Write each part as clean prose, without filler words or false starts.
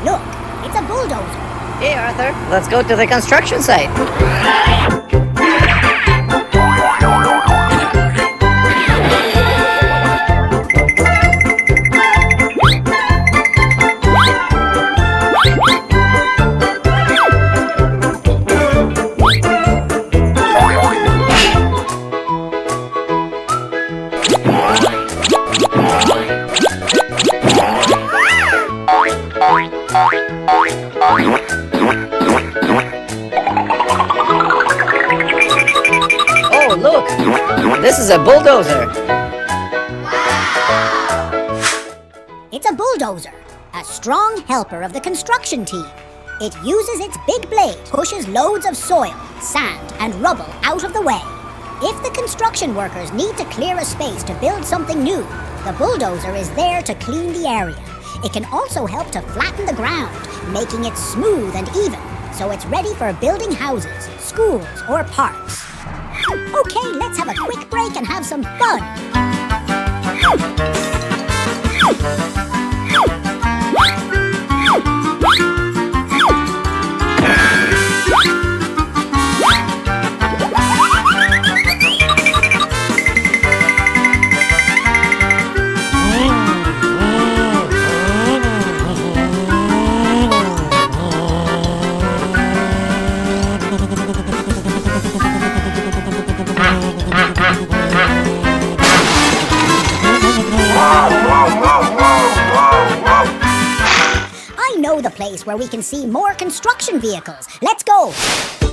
Look, it's a bulldozer. Hey, Arthur, let's go to the construction site. Oh, look! This is a bulldozer. It's a bulldozer, a strong helper of the construction team. It uses its big blade, pushes loads of soil, sand, and rubble out of the way. If the construction workers need to clear a space to build something new, the bulldozer is there to clean the area. It can also help to flatten the ground, making it smooth and even, so it's ready for building houses, schools, or parks. Okay, let's have a quick break and have some fun. The place where we can see more construction vehicles. Let's go!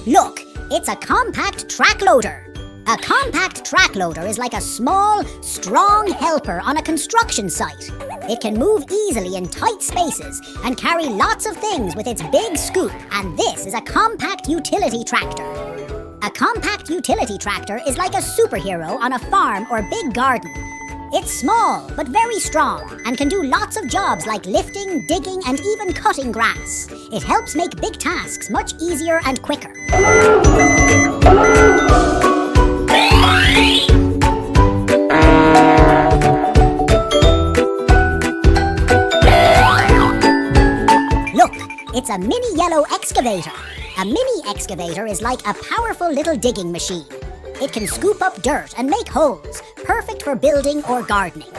Look, it's a compact track loader. A compact track loader is like a small, strong helper on a construction site. It can move easily in tight spaces and carry lots of things with its big scoop. And this is a compact utility tractor. A compact utility tractor is like a superhero on a farm or big garden. It's small, but very strong, and can do lots of jobs like lifting, digging, and even cutting grass. It helps make big tasks much easier and quicker. Look, it's a mini yellow excavator. A mini excavator is like a powerful little digging machine. It can scoop up dirt and make holes, perfect for building or gardening.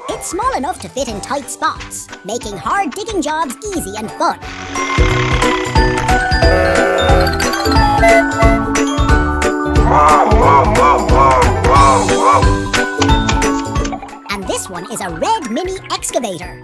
It's small enough to fit in tight spots, making hard digging jobs easy and fun. And this one is a red mini excavator.